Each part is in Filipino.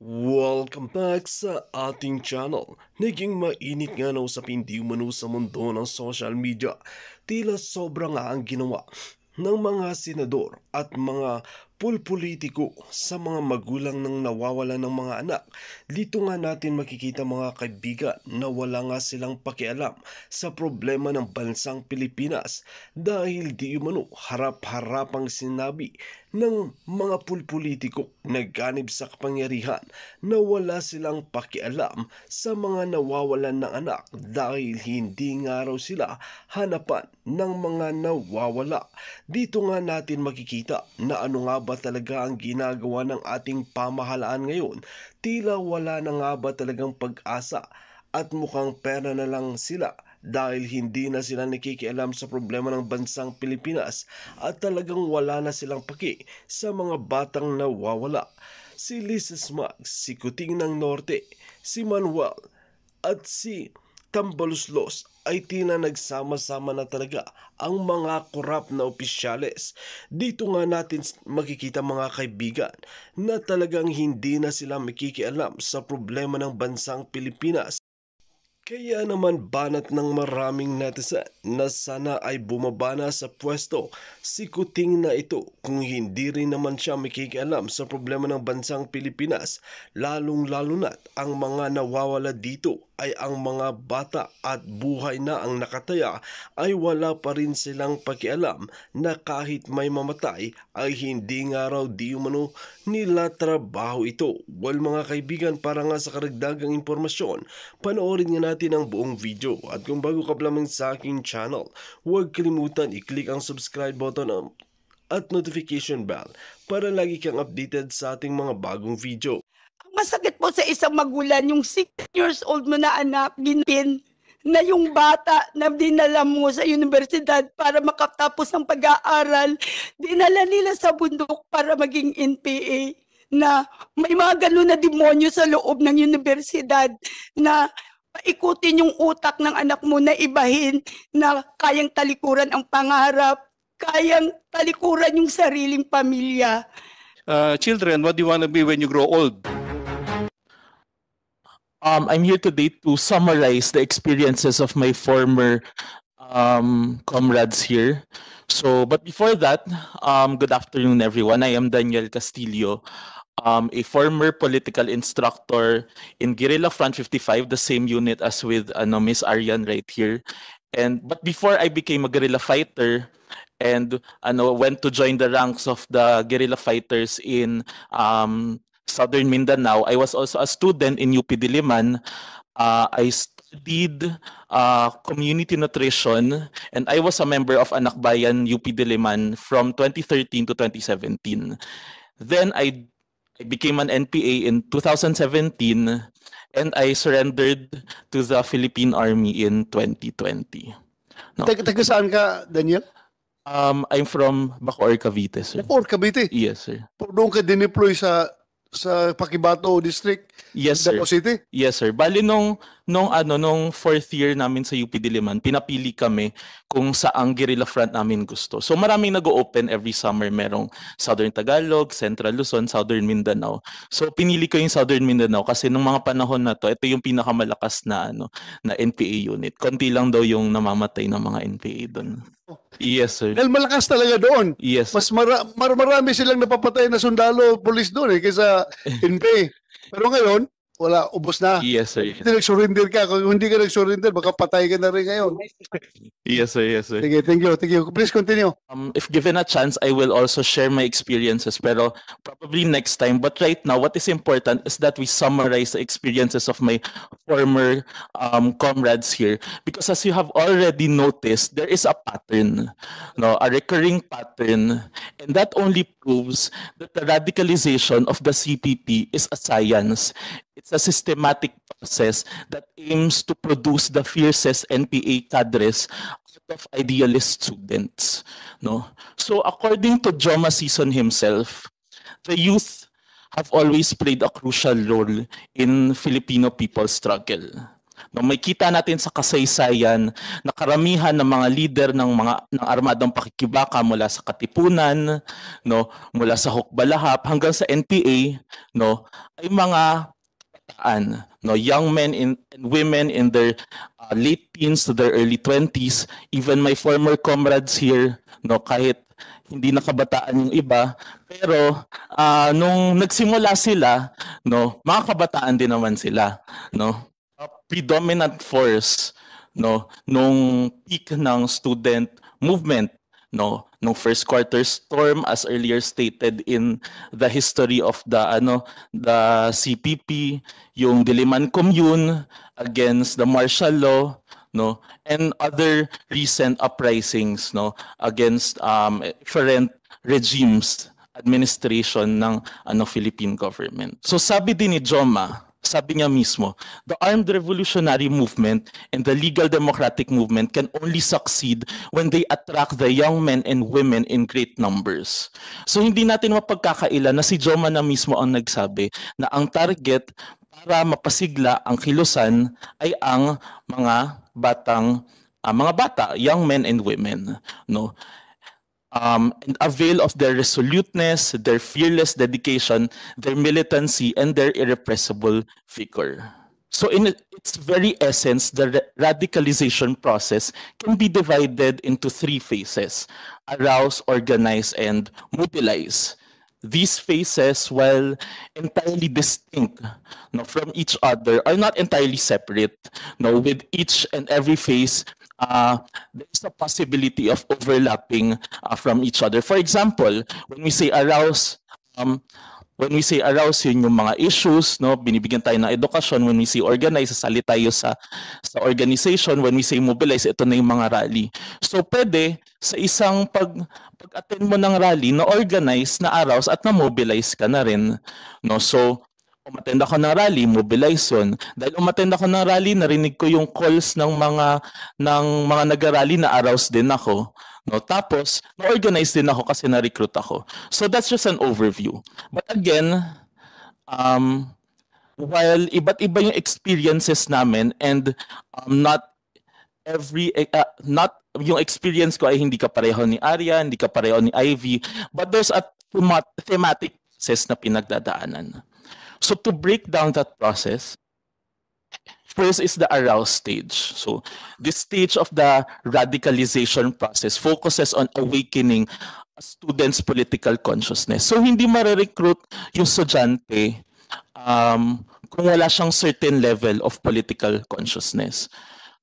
Welcome back sa ating channel. Naging mainit nga na usapin di umano sa mundo ng social media. Tila sobrang nga ang ginawa ng mga senador at mga pulpolitiko sa mga magulang ng nawawala ng mga anak. Dito nga natin makikita mga kaibigan na wala nga silang pakialam sa problema ng bansang Pilipinas dahil di umano harap-harapang sinabi ng mga pulpolitiko na ganib sa kapangyarihan na wala silang pakialam sa mga nawawalan ng anak dahil hindi nga raw sila hanapan ng mga nawawala. Dito nga natin makikita na ano nga ba talaga ang ginagawa ng ating pamahalaan ngayon. Tila wala na nga ba talagang pag-asa at mukhang pera na lang sila dahil hindi na sila nakikialam sa problema ng bansang Pilipinas at talagang wala na silang paki sa mga batang nawawala. Si Liz Smags, si Kuting ng Norte, si Manuel at si Tambaluslos ay tila nagsama-sama na talaga ang mga korap na opisyales. Dito nga natin makikita mga kaibigan na talagang hindi na sila makikialam sa problema ng bansang Pilipinas. Kaya naman banat ng maraming netizen na sana ay bumaba na sa pwesto si Kuting na ito kung hindi rin naman siya makikialam sa problema ng bansang Pilipinas, lalong-lalo na't ang mga nawawala dito ay ang mga bata at buhay na ang nakataya ay wala pa rin silang pakialam na kahit may mamatay ay hindi nga raw di umano nila trabaho ito. Well mga kaibigan, para nga sa karagdagang impormasyon, panoorin nga natin ang buong video at kung bago ka pa lamang sa aking channel, huwag kalimutan i-click ang subscribe button at notification bell para lagi kang updated sa ating mga bagong video. Masakit po sa isang magulang yung 6 years old mo na anak, ginpin na yung bata na dinala mo sa universidad para makatapos ng pag-aaral, dinala nila sa bundok para maging NPA, na may mga ganun na demonyo sa loob ng universidad na paikutin yung utak ng anak mo na ibahin na kayang talikuran ang pangarap, kayang talikuran yung sariling pamilya. Children, what do you want to be when you grow old? I'm here today to summarize the experiences of my former comrades here. But before that, good afternoon, everyone. I am Daniel Castillo, a former political instructor in Guerrilla Front 55, the same unit as with Miss Arian right here. But before I became a guerrilla fighter and went to join the ranks of the guerrilla fighters in Southern Mindanao, I was also a student in UP Diliman. I studied community nutrition, and I was a member of Anakbayan UP Diliman from 2013 to 2017. Then I became an NPA in 2017, and I surrendered to the Philippine Army in 2020. No. Taga saan ka, Daniel? I'm from Bacoor, Cavite, sir. Bacoor, Cavite? Yes, sir. Doon ka dineploy sa Paquibato District? Yes, sir. Davao City? Yes, sir. Bali nung fourth year namin sa UP Diliman, pinapili kami kung saang guerrilla front namin gusto. So maraming nag-open every summer. Merong Southern Tagalog, Central Luzon, Southern Mindanao. So pinili ko yung Southern Mindanao kasi nung mga panahon na to, ito yung pinakamalakas na na NPA unit. Konti lang daw yung namamatay ng mga NPA doon. Yes, sir. Dahil malakas talaga doon. Yes. Mas marami silang napapatay na sundalo, police doon kaysa NPA. Pero ngayon, wala, ubos na. Yes, sir. Hindi nag-surrender ka. Kung hindi ka nag-surrender, baka patay ka na rin ngayon. Yes, sir. Yes, sir. Sige, thank you. Thank you. Please continue. If given a chance, I will also share my experiences, pero probably next time. But right now, what is important is that we summarize the experiences of my former comrades here. Because as you have already noticed, there is a pattern, a recurring pattern. And that only proves that the radicalization of the CPP is a science. It's a systematic process that aims to produce the fiercest NPA cadres out of idealist students. So according to Joma Sison himself, the youth have always played a crucial role in Filipino people's struggle. No, may kita natin sa kasaysayan na karamihan ng mga leader ng armadang pakikibaka mula sa Katipunan, no, mula sa Hukbalahap hanggang sa NPA, no, ay mga no, young men and women in their late teens to their early 20s, even my former comrades here, no, kahit hindi nakabataan yung iba, pero nung nagsimula sila, no, mga kabataan din naman sila, no. A predominant force, no, nung peak ng student movement, no, nung first quarter storm, as earlier stated in the history of the CPP, yung Diliman Commune against the martial law, no, and other recent uprisings, no, against different regimes, administration ng Philippine government. So sabi din ni Joma, sabi niya mismo, the armed revolutionary movement and the legal democratic movement can only succeed when they attract the young men and women in great numbers. So hindi natin mapagkakaila na si Joma na mismo ang nagsabi na ang target para mapasigla ang kilusan ay ang mga bata, young men and women, no? And avail of their resoluteness, their fearless dedication, their militancy, and their irrepressible vigor. So in its very essence, the radicalization process can be divided into 3 phases: arouse, organize, and mobilize. These phases, while entirely distinct, no, from each other, are not entirely separate. No, with each and every phase, there's a possibility of overlapping from each other. For example, when we say arouse, yun yung mga issues, no, binibigyan tayo ng edukasyon. When we say organize, sasali tayo sa organization. When we say mobilize, ito na yung mga rally. So pwede sa isang pag-attend mo ng rally na organize, na arouse at na mobilize ka na rin, no. So umattend ako ng rally, mobilize yun. Dahil umattend ako ng rally, narinig ko yung calls ng mga nag-rally, na arouse din ako. No? Tapos, na-organize din ako kasi na-recruit ako. So that's just an overview. But again, while iba't iba yung experiences namin, and not yung experience ko ay hindi ka pareho ni Arya, hindi ka pareho ni Ivy, but there's a thematic process na pinagdadaanan. So to break down that process, first is the arouse stage. So this stage of the radicalization process focuses on awakening a student's political consciousness. So hindi ma-recruit yung estudyante kung wala siyang certain level of political consciousness.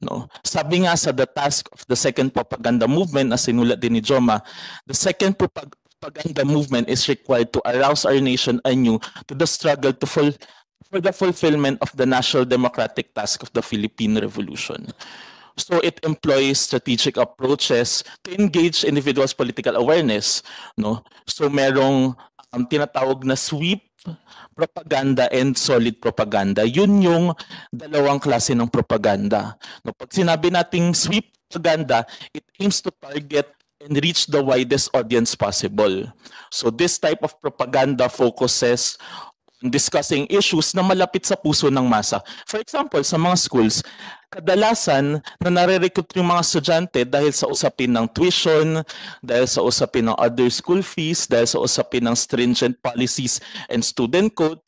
No? Sabi nga sa the task of the second propaganda movement, na sinulat din ni Joma, the second propaganda movement is required to arouse our nation anew to the struggle for the fulfillment of the national democratic task of the Philippine Revolution. So it employs strategic approaches to engage individuals' political awareness, no? So merong tinatawag na sweep propaganda and solid propaganda. Yun yung dalawang klase ng propaganda. No, pag sinabi nating sweep propaganda, it aims to target and reach the widest audience possible. So this type of propaganda focuses on discussing issues na malapit sa puso ng masa. For example, sa mga schools, kadalasan na nare-recruit yung mga estudyante dahil sa usapin ng tuition, dahil sa usapin ng other school fees, dahil sa usapin ng stringent policies and student code,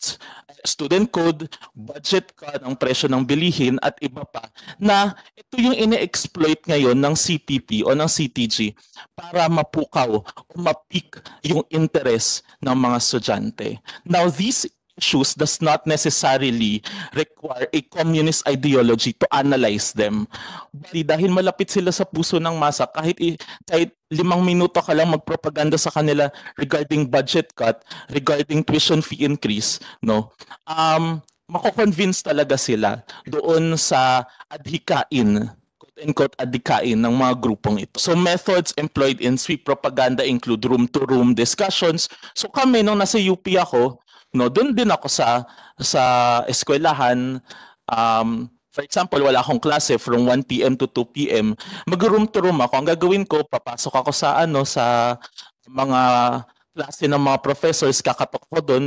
budget cut, ang presyo ng bilihin at iba pa, na ito yung ine-exploit ngayon ng CPP o ng CTG para mapukaw o mapik yung interest ng mga estudyante. Now, these issues does not necessarily require a communist ideology to analyze them. Dahil malapit sila sa puso ng masa, kahit 5 minuto ka lang magpropaganda sa kanila regarding budget cut, regarding tuition fee increase, no? Mako-convince talaga sila doon sa adhikain, quote-unquote adhikain ng mga grupong ito. So methods employed in sweep propaganda include room-to-room discussions. So kami, nung nasa UP ako, no, doon din ako sa eskwelahan. For example, wala akong klase from 1 p.m. to 2 p.m. Mag-room to room ako. Ang gagawin ko, papasok ako sa sa mga klase ng mga professors, kakatok ko doon,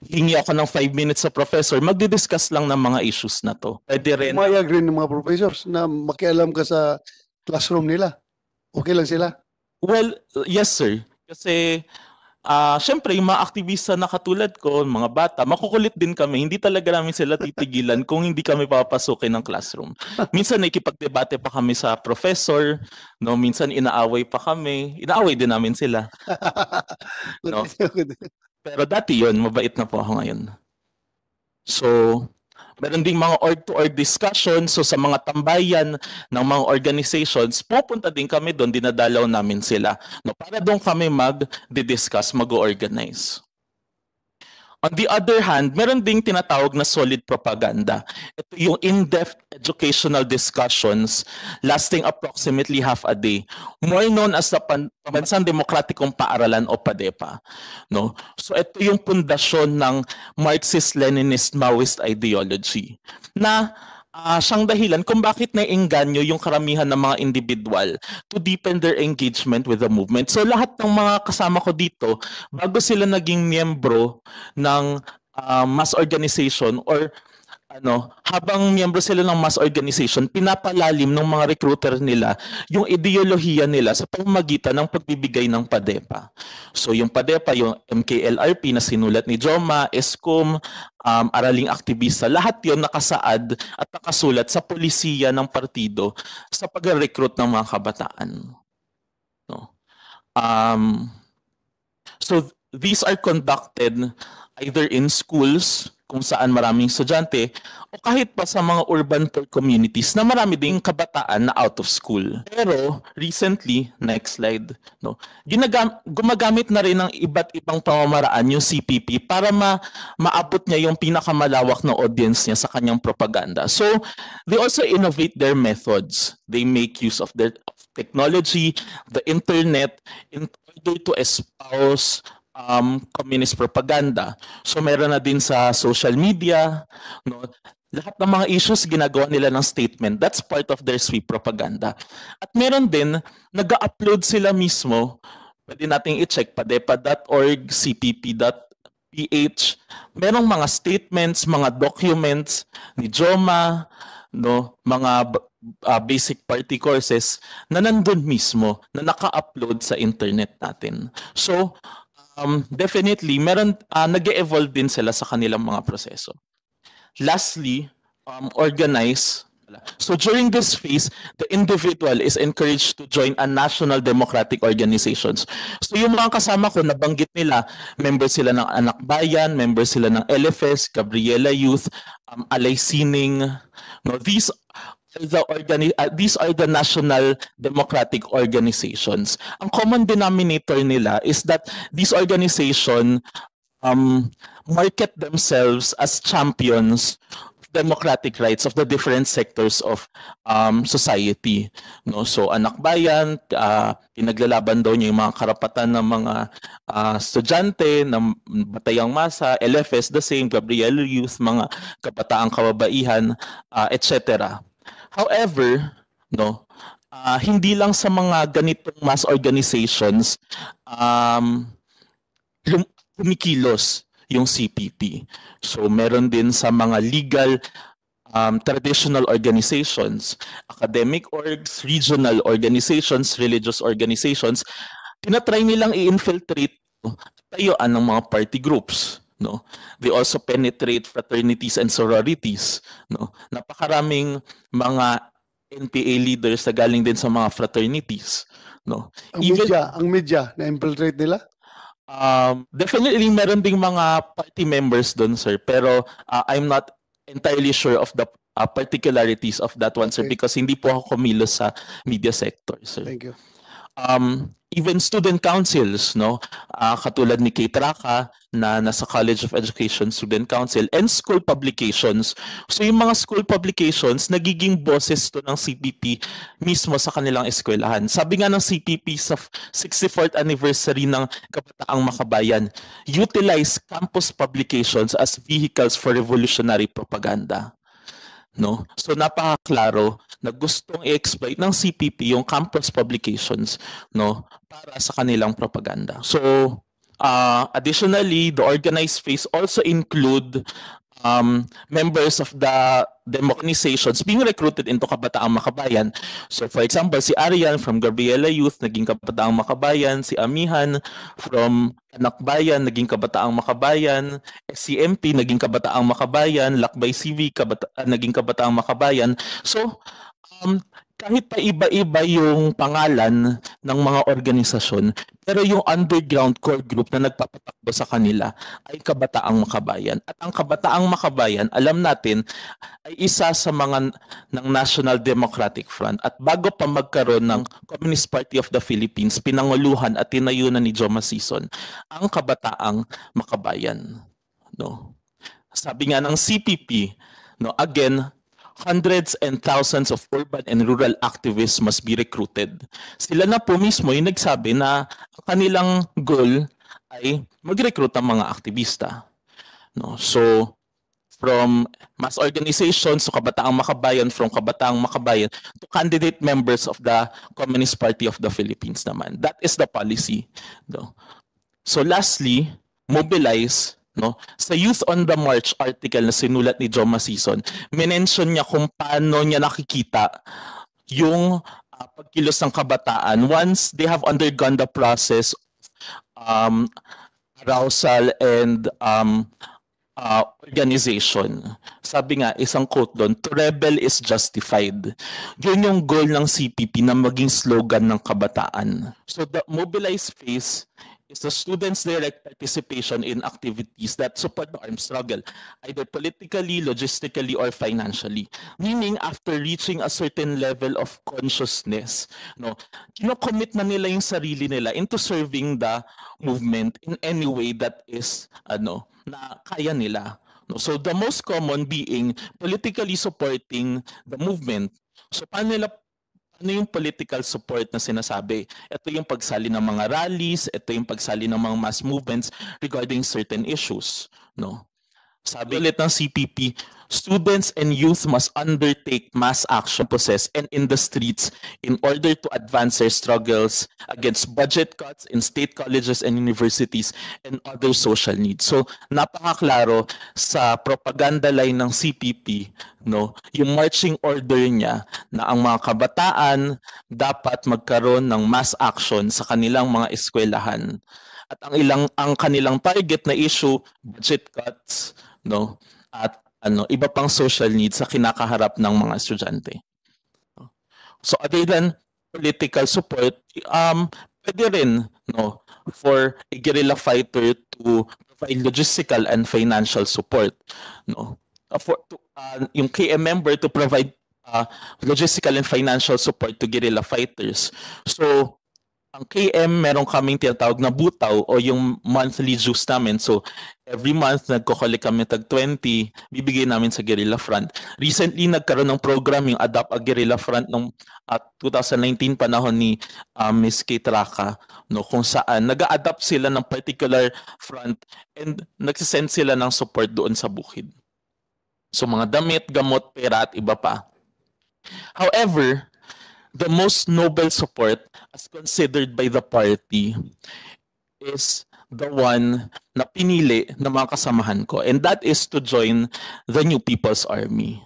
hingi ako ng 5 minutes sa professor, magdi-discuss lang ng mga issues na to. Pwede rin. Umayag rin ng mga professors na makialam ka sa classroom nila. Okay lang sila. Well, yes sir. Kasi syempre yung mga aktivista na katulad ko, mga bata, makukulit din kami. Hindi talaga namin sila titigilan kung hindi kami papasukin ng classroom. Minsan nakikipagdebate pa kami sa professor, no? Minsan inaaway pa kami. Inaaway din namin sila. No? Pero dati yun, mabait na po ako ngayon. So, meron ding mga org-to-org discussion. So sa mga tambayan ng mga organizations, pupunta din kami doon, dinadalaw namin sila. No, para doon kami mag-discuss, mag-organize. On the other hand, meron ding tinatawag na solid propaganda. Ito yung in-depth educational discussions lasting approximately half a day. More known as the Pambansang Demokratikong Paaralan o PADEPA. No? So ito yung pundasyon ng Marxist-Leninist Maoist ideology na siyang dahilan kung bakit naiengganyo yung karamihan ng mga individual to deepen their engagement with the movement. So lahat ng mga kasama ko dito, bago sila naging miyembro ng mass organization or habang miyembro sila ng mass organization, pinapalalim ng mga recruiter nila yung ideolohiya nila sa pamamagitan ng pagbibigay ng PADEPA. So yung PADEPA, yung MKLRP na sinulat ni Joma, ESCOM, Araling Aktivista, lahat yun nakasaad at nakasulat sa polisiya ng partido sa pag-recruit ng mga kabataan. No? So these are conducted either in schools, kung saan maraming estudyante, o kahit pa sa mga urban poor communities na marami ding kabataan na out of school. Pero recently, next slide, no, gumagamit na rin ng iba't ibang pamamaraan yung CPP para maabot niya yung pinakamalawak na audience niya sa kanyang propaganda. So, they also innovate their methods. They make use of their technology, the internet, in order to espouse communist propaganda. So meron na din sa social media, no? Lahat ng mga issues ginagawa nila ng statement. That's part of their sweep propaganda. At meron din, nag-upload sila mismo, pwede nating i-check, padepa.org, cpp.ph, merong mga statements, mga documents ni Joma, no, mga basic party courses na nandun mismo, na naka-upload sa internet natin. So, definitely, nag-evolve din sila sa kanilang mga proseso. Lastly, organize. So during this phase, the individual is encouraged to join a national democratic organizations. So yung mga kasama ko, nabanggit nila, member sila ng Anak Bayan, member sila ng LFS, Gabriela Youth, Alay Sining. No, these are the national democratic organizations. Ang common denominator nila is that these organizations market themselves as champions of democratic rights of the different sectors of society. No? So Anak Bayan, pinaglalaban daw niya yung mga karapatan ng mga estudyante, ng batayang masa, LFS the same, Gabriel Youth, mga kabataang kababaihan, etc. However, no, hindi lang sa mga ganitong mass organizations kumikilos yung CPP. So meron din sa mga legal traditional organizations, academic orgs, regional organizations, religious organizations, tinatry nilang i-infiltrate tayuan ng mga party groups. No, they also penetrate fraternities and sororities. No, napakaraming mga NPA leaders na galing din sa mga fraternities. No, ang media na infiltrate nila. Definitely meron ding mga party members doon, sir. Pero I'm not entirely sure of the particularities of that one, sir, because hindi po ako kumilos sa media sector, sir. Thank you. Even student councils, no, katulad ni Kate Raka na nasa College of Education Student Council, and school publications. So yung mga school publications, nagiging boses to ng CPP mismo sa kanilang eskwelahan. Sabi nga ng CPP sa 64th anniversary ng Kabataang Makabayan, utilize campus publications as vehicles for revolutionary propaganda. No? So napakaklaro na gustong i-exploit ng CPP yung campus publications, no, para sa kanilang propaganda. So Additionally, the organized phase also include members of the organizations being recruited into Kabataang Makabayan. So for example, si Arian from Gabriela Youth, naging Kabataang Makabayan. Si Amihan from Anak Bayan, naging Kabataang Makabayan. SCMP, naging Kabataang Makabayan. Lakbay CV, naging Kabataang Makabayan. So, kahit pa iba-iba yung pangalan ng mga organisasyon, pero yung underground core group na nagpapatakbo sa kanila ay Kabataang Makabayan. At ang Kabataang Makabayan, alam natin, ay isa sa mga ng National Democratic Front. At bago pa magkaroon ng Communist Party of the Philippines, pinanguluhan at tinayunan ni Joma Sison ang Kabataang Makabayan. No? Sabi nga ng CPP, no, again, hundreds and thousands of urban and rural activists must be recruited. Sila na po mismo yung nagsabi na ang kanilang goal ay mag-recruit ang mga aktivista. No? So, from mass organizations to Kabataang Makabayan, from Kabataang Makabayan to candidate members of the Communist Party of the Philippines naman. That is the policy. No? So lastly, mobilize. No? Sa Youth on the March article na sinulat ni Joma Sison, minention niya kung paano niya nakikita yung pagkilos ng kabataan once they have undergone the process arousal and organization. Sabi nga, isang quote doon, to rebel is justified. Yun yung goal ng CPP na maging slogan ng kabataan. So the mobilized phase is the students' direct participation in activities that support the armed struggle, either politically, logistically, or financially. Meaning, after reaching a certain level of consciousness, no, kino-commit na nila yung sarili nila into serving the movement in any way that is, na kaya nila. No? So, the most common being politically supporting the movement. So, paano yung political support na sinasabi? Ito yung pagsali ng mga rallies, ito yung pagsali ng mga mass movements regarding certain issues. No? Sabi ulit ng CPP, students and youth must undertake mass action process and in the streets in order to advance their struggles against budget cuts in state colleges and universities and other social needs. So, napakaklaro sa propaganda line ng CPP, no, yung marching order niya na ang mga kabataan dapat magkaroon ng mass action sa kanilang mga eskwelahan. At ang kanilang target na issue, budget cuts, no, at iba pang social needs sa kinakaharap ng mga estudyante. So other than political support, pwede rin, no, for a guerrilla fighter to provide logistical and financial support, no, yung KM member to provide logistical and financial support to guerrilla fighters. So ang KM, meron kaming tinatawag na butaw o yung monthly dues namin. So, every month, nagko-collect kami tag 20, bibigay namin sa Guerrilla Front. Recently, nagkaroon ng program yung Adopt a Guerrilla Front noong 2019 panahon ni Ms. Kate Raka, no, kung saan nag-a-adopt sila ng particular front and nagsisend sila ng support doon sa bukid. So, mga damit, gamot, pera at iba pa. However, the most noble support as considered by the party is the one na pinili ng mga kasamahan ko, and that is to join the New People's Army.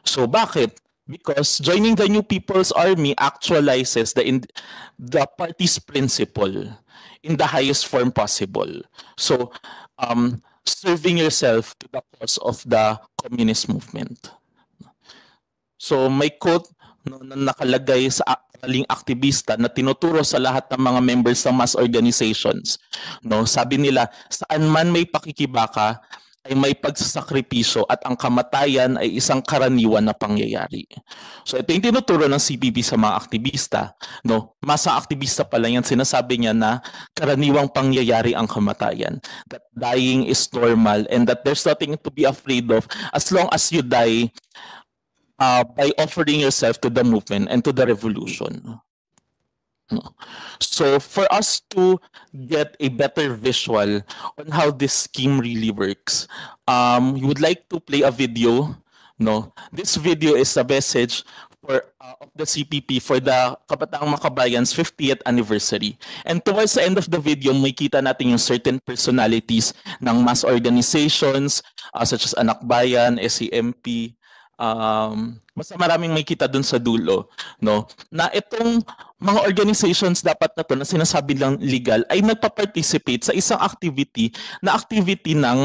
So bakit? Because joining the New People's Army actualizes the party's principle in the highest form possible. So serving yourself to the cause of the communist movement. So may quote na nakalagay sa akaling aktivista na tinuturo sa lahat ng mga members ng mass organizations. No, sabi nila, saan man may pakikibaka ay may pagsasakripisyo at ang kamatayan ay isang karaniwan na pangyayari. So ito yung tinuturo ng CPP sa mga aktivista. No, masa aktivista pala yan, sinasabi niya na karaniwang pangyayari ang kamatayan. That dying is normal and that there's nothing to be afraid of as long as you die by offering yourself to the movement and to the revolution. So for us to get a better visual on how this scheme really works, we would like to play a video. No, this video is a message of the CPP for the Kabataang Makabayan's 50th anniversary. And towards the end of the video, may kita natin yung certain personalities ng mass organizations such as Anak Bayan, SCMP, basta maraming may kita dun sa dulo, no? Na itong mga organizations dapat na to na sinasabi lang legal ay nagpa-participate sa isang activity ng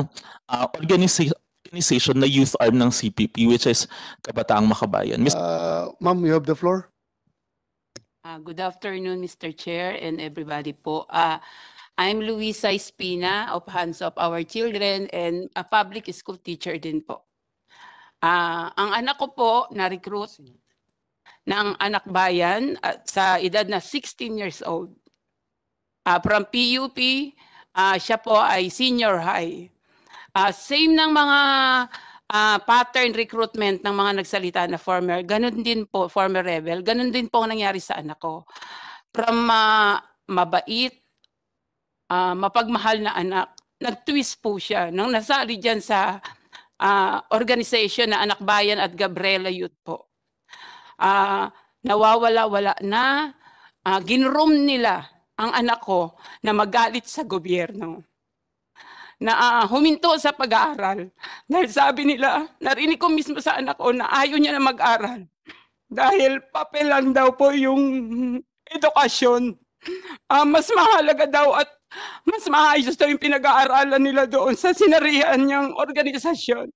organization na youth arm ng CPP, which is Kabataang Makabayan. Ma'am, you have the floor. Good afternoon, Mr. Chair and everybody po. I'm Luisa Espina of Hands of Our Children and a public school teacher din po. Ang anak ko po na-recruit ng Anak Bayan sa edad na 16 years old. From PUP, siya po ay senior high. Same ng mga pattern recruitment ng mga nagsalita na former, ganun din po, former rebel, ganun din po ang nangyari sa anak ko. From mabait, mapagmahal na anak, nag-twist po siya nang nasali dyan sa organization na Anak Bayan at Gabriela Youth po. Nawawala-wala na, ginroom nila ang anak ko na magalit sa gobyerno. Na huminto sa pag-aaral. Dahil sabi nila, narinig ko mismo sa anak ko na ayaw niya na mag-aral. Dahil papel lang daw po yung edukasyon. Mas mahalaga daw at mas maayos daw yung pinag-aaralan nila doon sa sinarihan niyang organisasyon.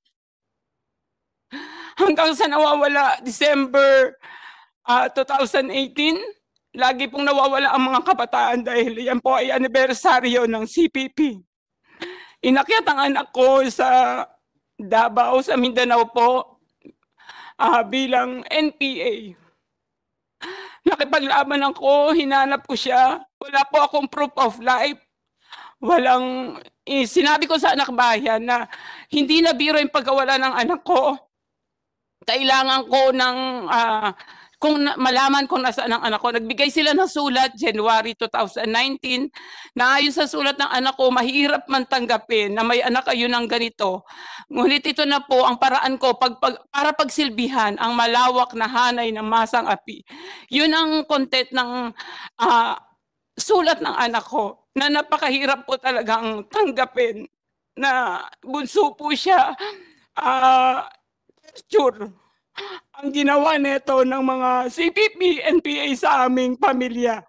Hanggang sa nawawala December 2018, lagi pong nawawala ang mga kabataan dahil yan po ay anibersaryo ng CPP. Inakyat ang anak ko sa Davao, sa Mindanao po, bilang NPA. Nakipaglaban ako, hinanap ko siya. Wala po akong proof of life. Sinabi ko sa Anak Bayan na hindi na biro yung pagkawala ng anak ko. Kailangan ko ng kung malaman kung nasaan ang anak ko. Nagbigay sila ng sulat January 2019 na ayon sa sulat ng anak ko, mahirap man tanggapin na may anak kayo ng ganito. Ngunit ito na po ang paraan ko para pagsilbihan ang malawak na hanay ng masang api. Yun ang content ng sulat ng anak ko na napakahirap po talagang tanggapin na bunso po siya. Sure. Ang ginawa nito ng mga CPP, NPA sa aming pamilya.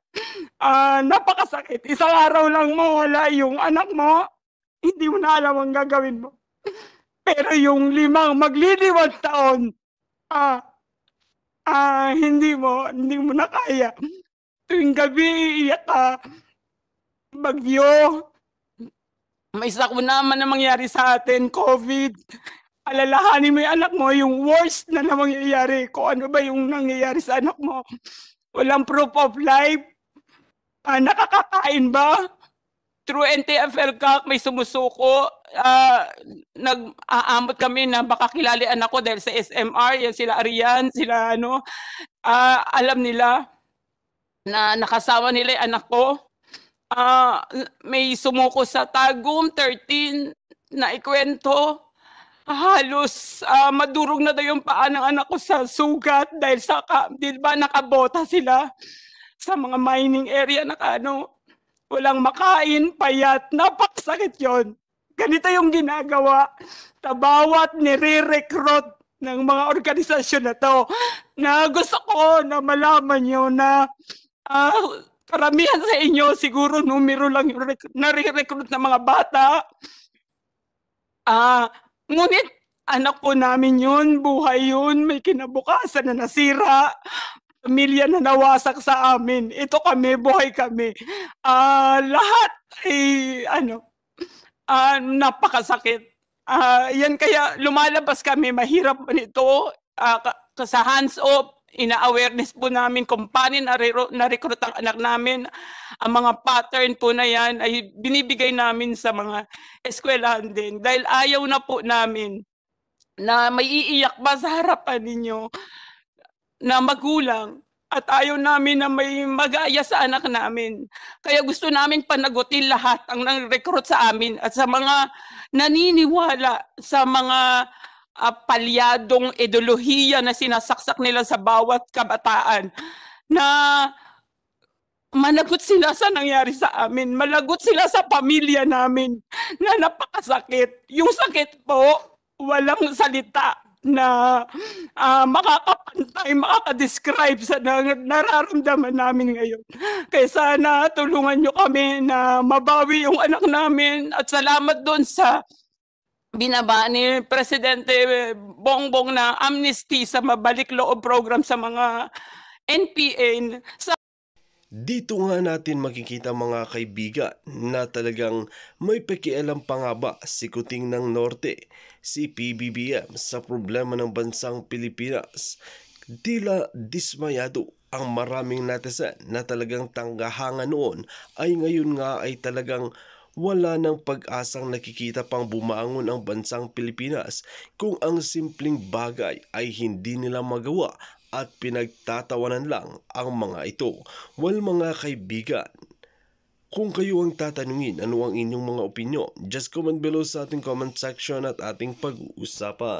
Napakasakit. Isang araw lang mawala yung anak mo, hindi mo na alam ang gagawin mo. Pero yung 5 magliliwat taon, hindi mo na kaya. Tuwing gabi, iiyak ka. Bagyo. May sakuna man na mangyari sa atin, COVID. Alalahanin mo yung anak mo, yung worst na mangyayari. Kung ano ba yung nangyayari sa anak mo. Walang proof of life. Nakakakain ba? Through NTFL-CAC, may sumusuko. Nag-aamot kami na baka kilali anak ko dahil sa SMR, yan sila Arian, sila alam nila na nakasawa nila yung anak ko. May sumuko sa Tagum 13 na ikwento. Halos madurog na daw yung paa ng anak ko sa sugat dahil sa di ba nakabota sila sa mga mining area na walang makain, payat, napakasakit yon. Ganito yung ginagawa sa bawat nire-recruit ng mga organisasyon na to, na gusto ko na malaman nyo na karamihan sa inyo siguro numero lang yung nare-recruit ng mga bata. Ngunit anak po namin yun, buhay yun, may kinabukasan na nasira, pamilya na nawasak sa amin. Ito kami, buhay kami. Lahat ay napakasakit. Yan kaya lumalabas kami, mahirap pa nito. Sa hands-off, ina-awareness po namin kung paano na-recruit ang anak namin. Ang mga pattern po na yan ay binibigay namin sa mga eskwelahan din. Dahil ayaw na po namin na may iiyak ba sa harapan ninyo na magulang at ayaw namin na may mag-aya sa anak namin. Kaya gusto namin panagutin lahat ang nang-recruit sa amin at sa mga naniniwala sa mga palyadong ideolohiya na sinasaksak nila sa bawat kabataan, na managot sila sa nangyari sa amin, malagot sila sa pamilya namin, na napakasakit. Yung sakit po, walang salita na makakapantay, makakadescribe sa nararamdaman namin ngayon. Kaya sana tulungan nyo kami na mabawi yung anak namin, at salamat doon sa binaba ni Presidente Bongbong na amnesty sa mabalik loob program sa mga NPA. Dito nga natin makikita mga kaibigan na talagang may pakialam pa nga ba si Kuting ng Norte, si PBBM sa problema ng bansang Pilipinas. Tila dismayado ang maraming netizen na talagang tanggahangan noon ay ngayon nga ay talagang wala ng pag-asang nakikita pang bumangon ang bansang Pilipinas kung ang simpleng bagay ay hindi nila magawa at pinagtatawanan lang ang mga ito. Well mga kaibigan, kung kayo ang tatanungin ano ang inyong mga opinyon, just comment below sa ating comment section at ating pag-uusapan.